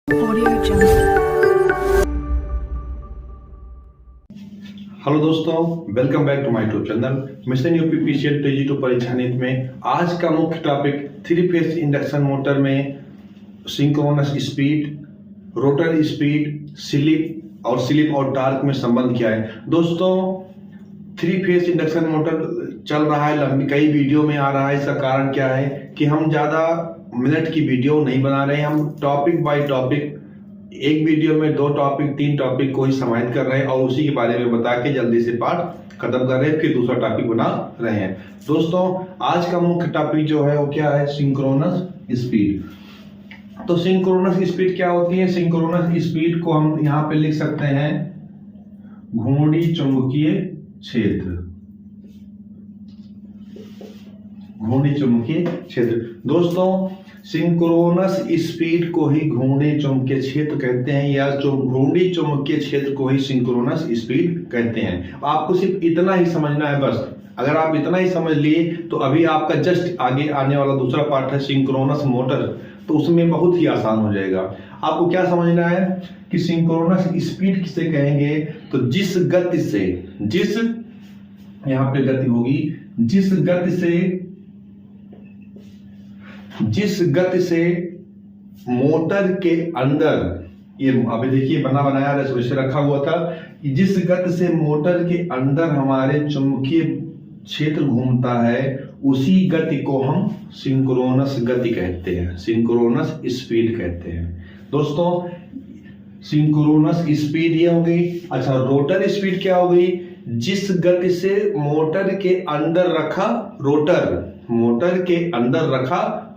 Audio Jungle. Hello दोस्तों, welcome back to my YouTube channel mission UPPCL TG2 परीक्षा नीति में आज का मुख्य टॉपिक 3 फेज इंडक्शन मोटर में synchronous speed, rotor speed, slip और टॉर्क में संबंध क्या है। दोस्तों 3 फेज इंडक्शन मोटर चल रहा है, लंबी कई वीडियो में आ रहा है। इसका कारण क्या है कि हम ज्यादा मिनट की वीडियो नहीं बना रहे हैं, हम टॉपिक बाय टॉपिक एक वीडियो में 2 टॉपिक 3 टॉपिक को ही समाहित कर रहे हैं और उसी के बारे में बता के जल्दी से पाठ खत्म कर रहे हैं, फिर दूसरा टॉपिक बना रहे हैं। दोस्तों आज का मुख्य टॉपिक जो है वो क्या है, सिंक्रोनस स्पीड। तो सिंक्रोनस स्पीड क्या होती है? सिंक्रोनस स्पीड को हम यहाँ पे लिख सकते हैं घूर्णी चुंबकीय क्षेत्र। घूर्णी चुंबकीय क्षेत्र दोस्तों, सिंक्रोनस स्पीड को ही घूर्णी चुंबकीय क्षेत्र कहते हैं या घूर्णी चुंबकीय क्षेत्र को ही सिंक्रोनस स्पीड कहते हैं। आपको सिर्फ इतना ही समझना है बस। अगर आप इतना ही समझ लिए तो अभी आपका जस्ट आगे आने वाला दूसरा पार्ट है सिंक्रोनस मोटर, तो उसमें बहुत ही आसान हो जाएगा। आपको क्या समझना है कि सिंक्रोनस स्पीड किसे कहेंगे? तो जिस गति से, यहाँ पे गति होगी, जिस गति से मोटर के अंदर, ये अभी देखिए बनाया वैसे रखा हुआ था, जिस गति से मोटर के अंदर हमारे चुंबकीय क्षेत्र घूमता है उसी गति को हम सिंक्रोनस गति कहते हैं, सिंक्रोनस स्पीड कहते हैं। दोस्तों सिंक्रोनस स्पीड ये हो गई। अच्छा, रोटर स्पीड क्या हो गई? जिस गति से मोटर के अंदर रखा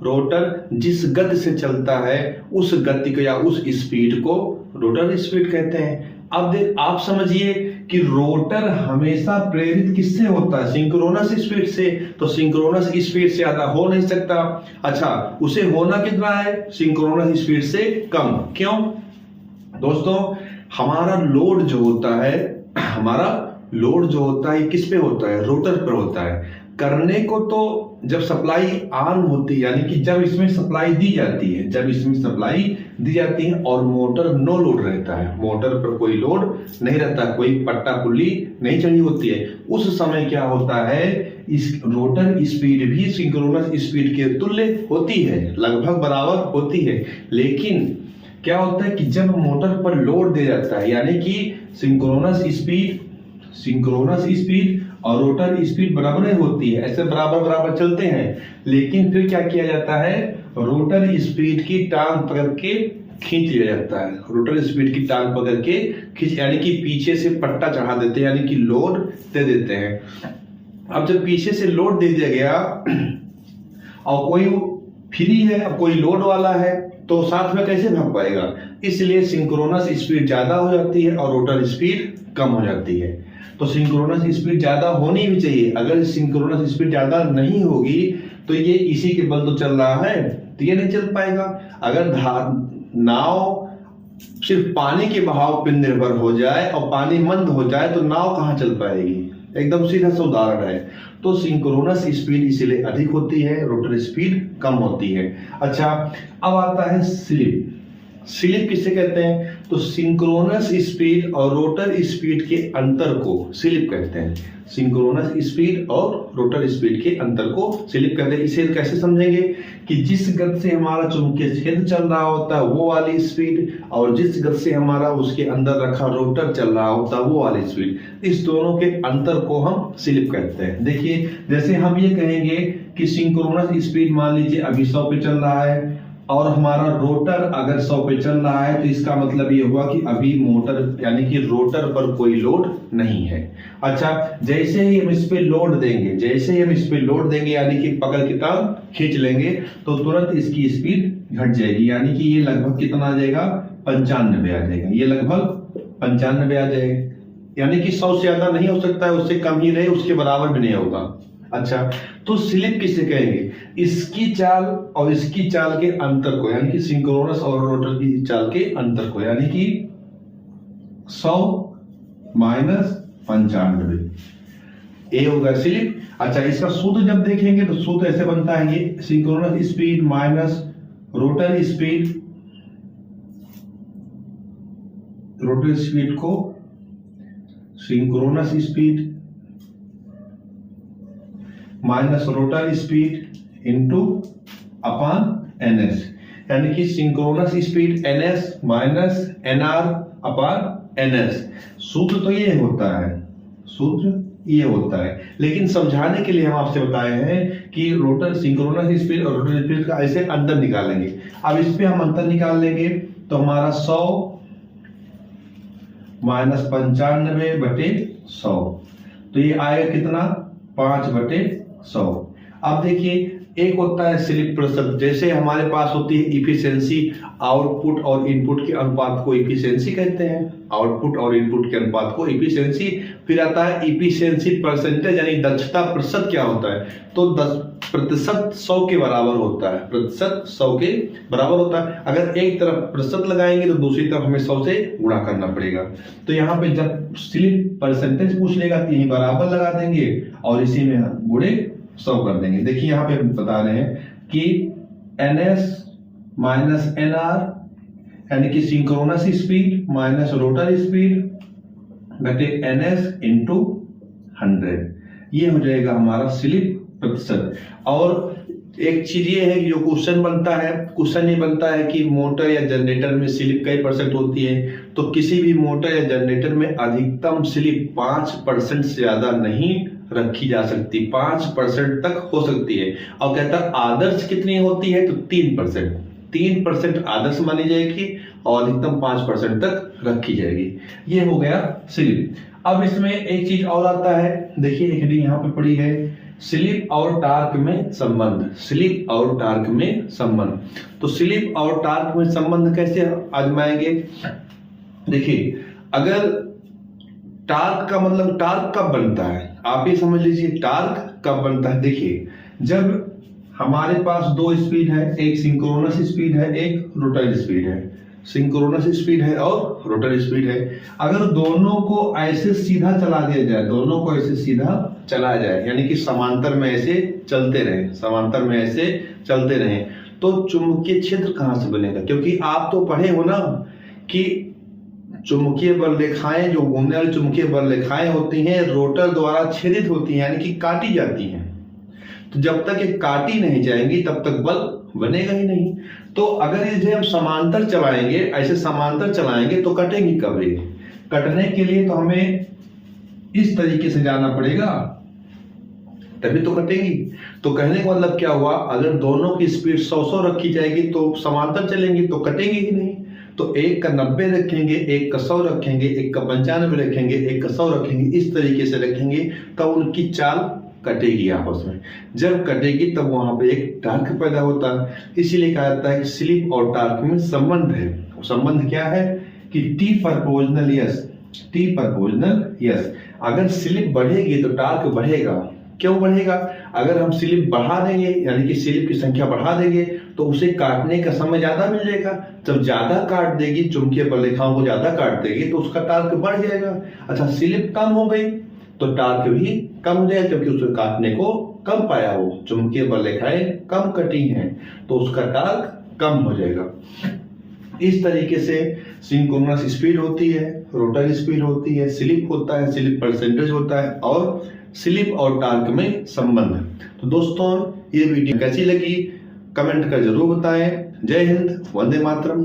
रोटर जिस गति से चलता है उस गति को या उस स्पीड को रोटर स्पीड कहते हैं। अब आप समझिए कि रोटर हमेशा प्रेरित किससे होता है? सिंक्रोनस स्पीड से। तो सिंक्रोनस स्पीड से ज्यादा हो नहीं सकता। अच्छा, उसे होना कितना है? सिंक्रोनस स्पीड से कम। क्यों? दोस्तों हमारा लोड जो होता है किस पे होता है? रोटर पर होता है। करने को तो जब सप्लाई ऑन होती है, यानी कि जब इसमें सप्लाई दी जाती है और मोटर नो लोड रहता है, मोटर पर कोई लोड नहीं रहता, कोई पट्टा पुल्ली नहीं चढ़ी होती है, उस समय क्या होता है, इस रोटर स्पीड भी सिंक्रोनस स्पीड के तुल्य होती है, लगभग बराबर होती है। लेकिन क्या होता है कि जब मोटर पर लोड दे जाता है, यानी कि सिंक्रोनस स्पीड और रोटर स्पीड बराबर नहीं होती है, ऐसे बराबर चलते हैं। लेकिन फिर क्या किया जाता है, रोटर स्पीड की टांग पकड़ के खींच लिया जाता है। रोटर स्पीड की टांग पकड़ के यानी कि पीछे से पट्टा चढ़ा देते हैं, यानी कि लोड दे देते हैं। अब जब पीछे से लोड दे दिया गया और कोई फ्री है, अब कोई लोड वाला है, तो साथ में कैसे भाग पाएगा? इसलिए सिंक्रोनस स्पीड ज्यादा हो जाती है और रोटर स्पीड कम हो जाती है। तो सिंक्रोनस स्पीड ज्यादा होनी भी चाहिए। अगर सिंक्रोनस स्पीड ज्यादा नहीं होगी तो ये इसी के बल तो चल रहा है, तो ये नहीं चल पाएगा। अगर नाव सिर्फ पानी के बहाव पर निर्भर हो जाए और पानी मंद हो जाए तो नाव कहाँ चल पाएगी? एकदम सीधा सा उदाहरण है। तो सिंक्रोनस स्पीड इसीलिए अधिक होती है, रोटर स्पीड कम होती है। अच्छा, अब आता है स्लिप किसे कहते हैं? तो सिंक्रोनस स्पीड और रोटर स्पीड के अंतर को स्लिप कहते हैं। सिंक्रोनस स्पीड और रोटर स्पीड के अंतर को स्लिप कहते हैं। इसे कैसे समझेंगे कि जिस गति से हमारा चुंबकीय क्षेत्र चल रहा होता है वो वाली स्पीड, और जिस गति से हमारा उसके अंदर रखा रोटर चल रहा होता है वो वाली स्पीड, इस दोनों के अंतर को हम स्लिप कहते हैं। देखिए, जैसे हम ये कहेंगे कि सिंक्रोनस स्पीड मान लीजिए अभी 100 पे चल रहा है और हमारा रोटर अगर 100 पे चल रहा है, तो इसका मतलब ये हुआ कि अभी मोटर यानी कि रोटर पर कोई लोड नहीं है। अच्छा, जैसे ही हम इस पे लोड देंगे यानी कि पकड़ के टांग खींच लेंगे तो तुरंत इसकी स्पीड घट जाएगी, यानी कि ये लगभग कितना आ जाएगा? 95 आ जाएगा। ये लगभग 95 आ जाएगा, यानी कि 100 से ज्यादा नहीं हो सकता है, उससे कम ही रहे, उसके बराबर भी नहीं होगा। अच्छा, तो स्लिप किसे कहेंगे? इसकी चाल और इसकी चाल के अंतर को, यानी कि सिंक्रोनस और रोटर की चाल के अंतर को, यानी कि 100 माइनस 95, ये होगा स्लिप। अच्छा, इसका सूत्र जब देखेंगे तो सूत्र ऐसे बनता है, ये synchronous speed minus rotor speed rotary speed को synchronous speed minus rotary speed into upon ns, यानी कि synchronous speed ns minus nr upon ns। सूत्र तो ये होता है, सूत्र ये होता है, लेकिन समझाने के लिए हम आपसे बताए हैं कि रोटर सिंक्रोनस स्पीड और रोटरी स्पीड का ऐसे अंतर निकालेंगे। अब इस पे हम अंतर निकाल लेंगे तो हमारा 100 माइनस 95/100, तो ये आएगा कितना 5/100। अब देखिए एक होता है स्लिप प्रतिशत, जैसे हमारे पास होती है इफिशियंसी, आउटपुट और इनपुट के अनुपात को इफिशियंसी कहते हैं, आउटपुट और इनपुट के अनुपात को इफिशियंसी। फिर आता है इफिशियंसी परसेंटेज, यानी दक्षता प्रतिशत क्या होता है, तो 10% 100 के बराबर होता है, प्रतिशत 100 के बराबर होता है। अगर एक तरफ प्रतिशत लगाएंगे तो दूसरी तरफ हमें 100 से गुणा करना पड़ेगा। तो यहाँ पे जब स्लिप परसेंटेज पूछ लेगा तो यही बराबर लगा देंगे और इसी में गुणे 100 कर देंगे। देखिए यहाँ पे हम बता रहे हैं कि ns माइनस nr, यानी कि synchronous speed minus rotor speed बटे ns इंटू 100, ये हो जाएगा हमारा स्लिप प्रतिशत। और एक चीज ये है कि जो क्वेश्चन बनता है, क्वेश्चन ये बनता है कि मोटर या जनरेटर में स्लिप कई % होती है, तो किसी भी मोटर या जनरेटर में अधिकतम स्लिप 5% से ज्यादा नहीं रखी जा सकती, 5% तक हो सकती है। और कहता है आदर्श कितनी होती है, तो 3% आदर्श मानी जाएगी और अधिकतम 5% तक रखी जाएगी। ये हो गया स्लिप। अब इसमें एक चीज और आता है, देखिए एक हेडिंग यहाँ पे पड़ी है, स्लिप और टार्क में संबंध, स्लिप और टार्क में संबंध। तो स्लिप और टार्क में संबंध कैसे आजमाएंगे, देखिए अगर टार्क का मतलब टार्क कब बनता है, आप ये समझ लीजिए टार्क कब बनता है। देखिए जब हमारे पास दो स्पीड है, एक सिंक्रोनस स्पीड है, एक रोटरी स्पीड है, सिंक्रोनस स्पीड है और रोटरी स्पीड है। अगर दोनों को ऐसे सीधा चला दिया जाए, दोनों को ऐसे सीधा चलाया जाए, यानी कि समांतर में ऐसे चलते रहे, समांतर में ऐसे चलते रहे, तो चुंबकीय क्षेत्र कहां से बनेगा। क्योंकि आप तो पढ़े हो ना कि चुंबकीय बल रेखाएं, जो घूमने वाली चुंबकीय बल रेखाएं होती हैं, रोटर द्वारा छेदित होती हैं, यानी कि काटी जाती हैं। तो जब तक ये काटी नहीं जाएंगी तब तक बल बनेगा ही नहीं। तो अगर इसे हम समांतर चलाएंगे, ऐसे समांतर चलाएंगे तो कटेंगी कब ये, कटने के लिए तो हमें इस तरीके से जाना पड़ेगा, तभी तो कटेंगी। तो कहने का मतलब क्या हुआ, अगर दोनों की स्पीड 100 रखी जाएगी तो समांतर चलेंगी तो कटेंगी ही नहीं। तो एक का 90 रखेंगे, एक का 100 रखेंगे, एक का 95 रखेंगे, एक का 100 रखेंगे, इस तरीके से रखेंगे तब उनकी चाल कटेगी आपस में। जब कटेगी तब वहां पे एक टार्क पैदा होता है। इसीलिए कहा जाता है कि स्लिप और टार्क में संबंध है। संबंध क्या है कि T proportional yes, T proportional yes. अगर स्लिप बढ़ेगी तो टार्क बढ़ेगा। क्यों बढ़ेगा, अगर हम स्लिप बढ़ा देंगे, यानी कि स्लिप की संख्या बढ़ा देंगे, तो उसे काटने का समय ज्यादा मिल जाएगा। जब ज्यादा काट देगी, चुंबकीय बल रेखाओं को ज्यादा काट देगी, तो उसका टार्क बढ़ जाएगा। अच्छा, स्लिप कम हो गई तो टार्क भी कम हो जाएगा, क्योंकि उसे काटने को कम पाया, हो चुंबकीय बल रेखाएं कम कटी हैं, तो उसका टार्क कम हो जाएगा। इस तरीके से सिंक्रोनस स्पीड होती है, रोटर स्पीड होती है, स्लिप होता है, स्लिप परसेंटेज होता है, और स्लिप और टार्क में संबंध। तो दोस्तों ये वीडियो कैसी लगी कमेंट कर जरूर बताएं। जय हिंद, वंदे मातरम।